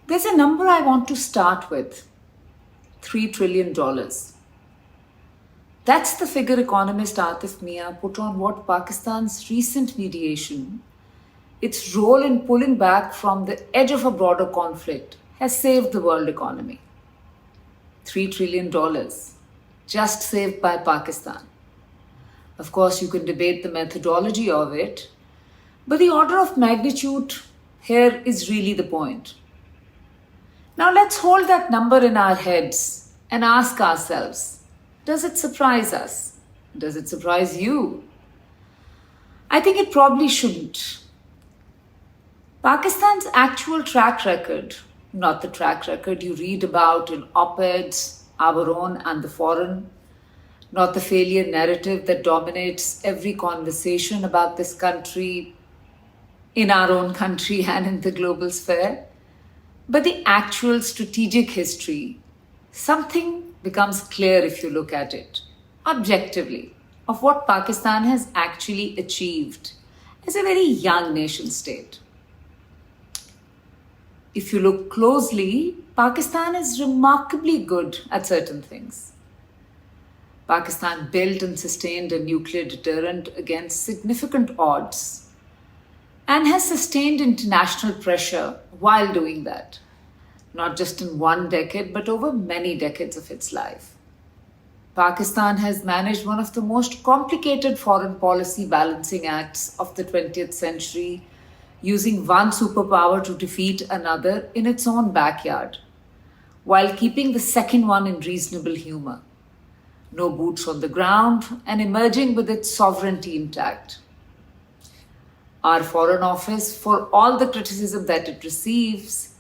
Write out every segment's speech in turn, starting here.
There's a number I want to start with: $3 trillion. That's the figure economist Atif Mian put on what Pakistan's recent mediation, its role in pulling back from the edge of a broader conflict, has saved the world economy. $3 trillion, just saved by Pakistan. Of course, you can debate the methodology of it, but the order of magnitude here is really the point. Now let's hold that number in our heads and ask ourselves, does it surprise us? Does it surprise you? I think it probably shouldn't. Pakistan's actual track record, not the track record you read about in op-eds, our own and the foreign, not the failure narrative that dominates every conversation about this country, in our own country and in the global sphere, but the actual strategic history. Something becomes clear if you look at it objectively of what Pakistan has actually achieved as a very young nation state. If you look closely, Pakistan is remarkably good at certain things. Pakistan built and sustained a nuclear deterrent against significant odds and has sustained international pressure while doing that, not just in one decade, but over many decades of its life. Pakistan has managed one of the most complicated foreign policy balancing acts of the 20th century, using one superpower to defeat another in its own backyard, while keeping the second one in reasonable humor. No boots on the ground, and emerging with its sovereignty intact. Our Foreign Office, for all the criticism that it receives,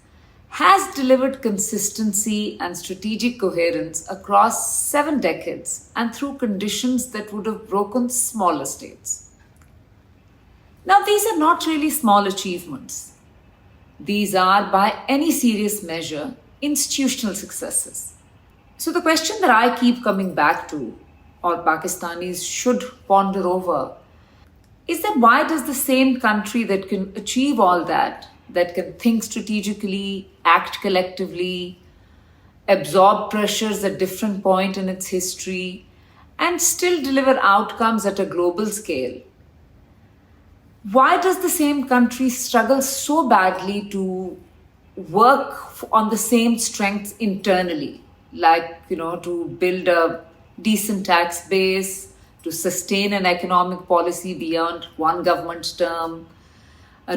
has delivered consistency and strategic coherence across 7 decades and through conditions that would have broken smaller states. Now, these are not really small achievements. These are, by any serious measure, institutional successes. So the question that I keep coming back to, or Pakistanis should ponder over, is that why does the same country that can achieve all that can think strategically, act collectively, absorb pressures at different points in its history, and still deliver outcomes at a global scale, why does the same country struggle so badly to work on the same strengths internally? To build a decent tax base, to sustain an economic policy beyond one government's term,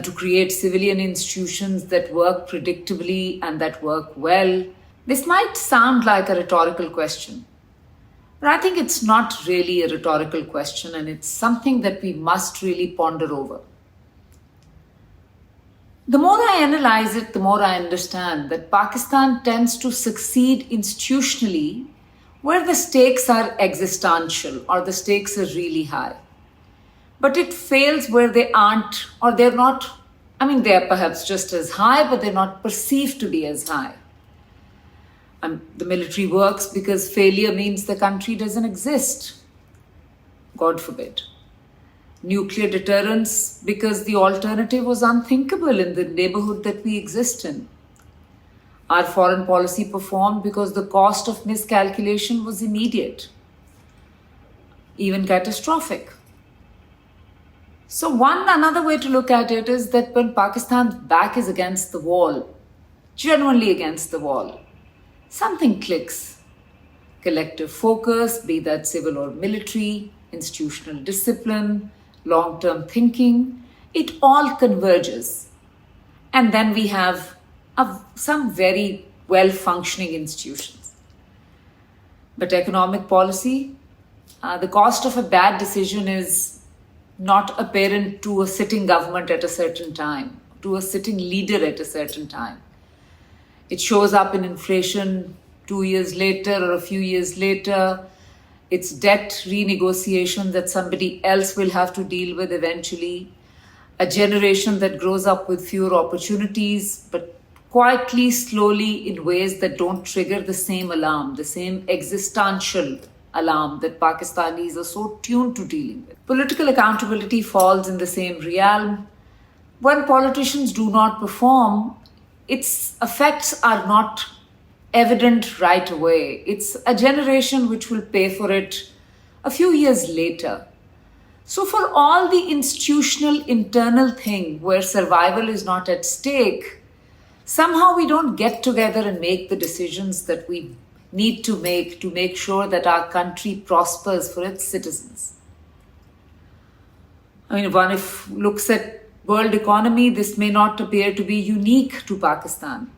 to create civilian institutions that work predictably and that work well. This might sound like a rhetorical question, but I think it's not really a rhetorical question, and it's something that we must really ponder over. The more I analyze it, the more I understand that Pakistan tends to succeed institutionally where the stakes are existential or the stakes are really high. But it fails where they aren't, or they're not, they're perhaps just as high, but they're not perceived to be as high. The military works because failure means the country doesn't exist. God forbid. Nuclear deterrence because the alternative was unthinkable in the neighborhood that we exist in. Our foreign policy performed because the cost of miscalculation was immediate, even catastrophic. So another way to look at it is that when Pakistan's back is against the wall, genuinely against the wall, something clicks. Collective focus, be that civil or military, institutional discipline, long-term thinking, it all converges. And then we have some very well-functioning institutions. But economic policy, the cost of a bad decision is not apparent to a sitting government at a certain time, to a sitting leader at a certain time. It shows up in inflation 2 years later or a few years later. It's debt renegotiation that somebody else will have to deal with eventually. A generation that grows up with fewer opportunities, but quietly, slowly, in ways that don't trigger the same alarm, the same existential alarm that Pakistanis are so tuned to dealing with. Political accountability falls in the same realm. When politicians do not perform, its effects are not evident right away. It's a generation which will pay for it a few years later. So, for all the institutional internal thing where survival is not at stake, somehow we don't get together and make the decisions that we need to make sure that our country prospers for its citizens. I mean, one if looks at world economy, this may not appear to be unique to Pakistan,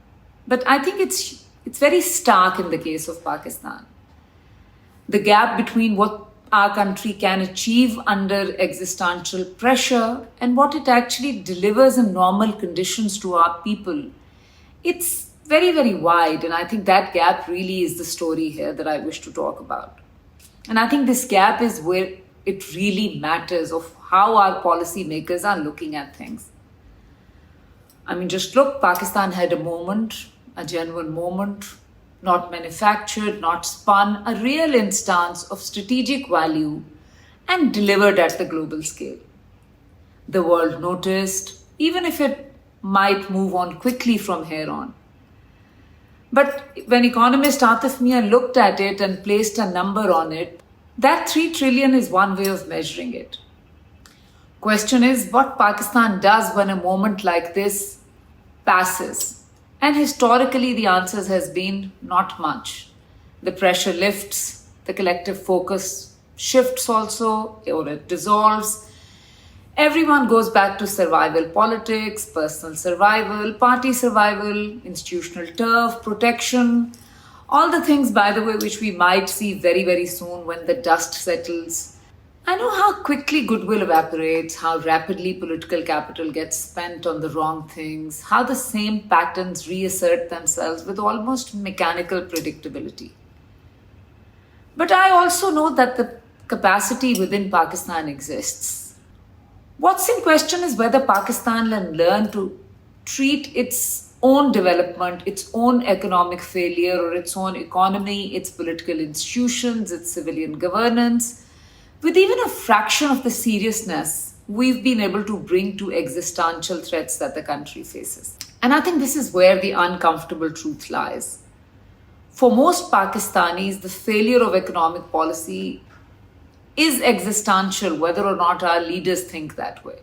but I think it's very stark in the case of Pakistan. The gap between what our country can achieve under existential pressure and what it actually delivers in normal conditions to our people, it's very, very wide. And I think that gap really is the story here that I wish to talk about. And I think this gap is where it really matters of how our policymakers are looking at things. I mean, just look, Pakistan had a moment, a genuine moment, not manufactured, not spun, a real instance of strategic value and delivered at the global scale. The world noticed, even if it might move on quickly from here on. But when economist Atif Mian looked at it and placed a number on it, that 3 trillion is one way of measuring it. Question is what Pakistan does when a moment like this passes. And historically, the answer has been not much. The pressure lifts, the collective focus shifts also, or it dissolves. Everyone goes back to survival politics, personal survival, party survival, institutional turf, protection, all the things, by the way, which we might see very, very soon when the dust settles. I know how quickly goodwill evaporates, how rapidly political capital gets spent on the wrong things, how the same patterns reassert themselves with almost mechanical predictability. But I also know that the capacity within Pakistan exists. What's in question is whether Pakistan will learn to treat its own development, its own economic failure, or its own economy, its political institutions, its civilian governance, with even a fraction of the seriousness we've been able to bring to existential threats that the country faces. And I think this is where the uncomfortable truth lies. For most Pakistanis, the failure of economic policy is existential, whether or not our leaders think that way.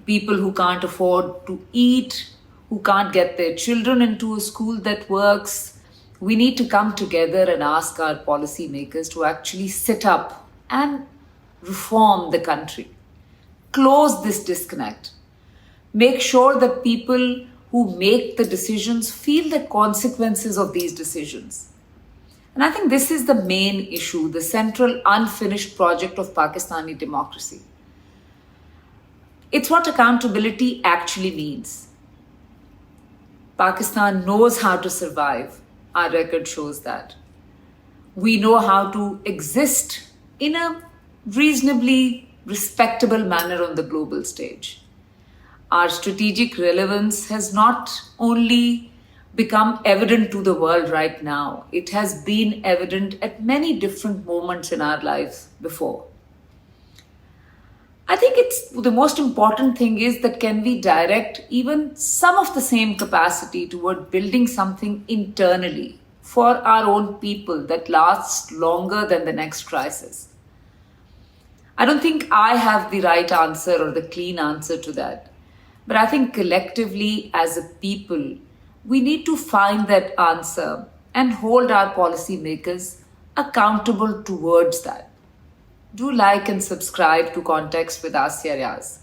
People who can't afford to eat, who can't get their children into a school that works, we need to come together and ask our policymakers to actually sit up and reform the country. Close this disconnect. Make sure that people who make the decisions feel the consequences of these decisions. And I think this is the main issue, the central unfinished project of Pakistani democracy. It's what accountability actually means. Pakistan knows how to survive. Our record shows that. We know how to exist in a reasonably respectable manner on the global stage. Our strategic relevance has not only become evident to the world right now, it has been evident at many different moments in our lives before. I think the most important thing is that can we direct even some of the same capacity toward building something internally for our own people that lasts longer than the next crisis. I don't think I have the right answer or the clean answer to that. But I think collectively as a people, we need to find that answer and hold our policymakers accountable towards that. Do like and subscribe to Context with Asya Riaz.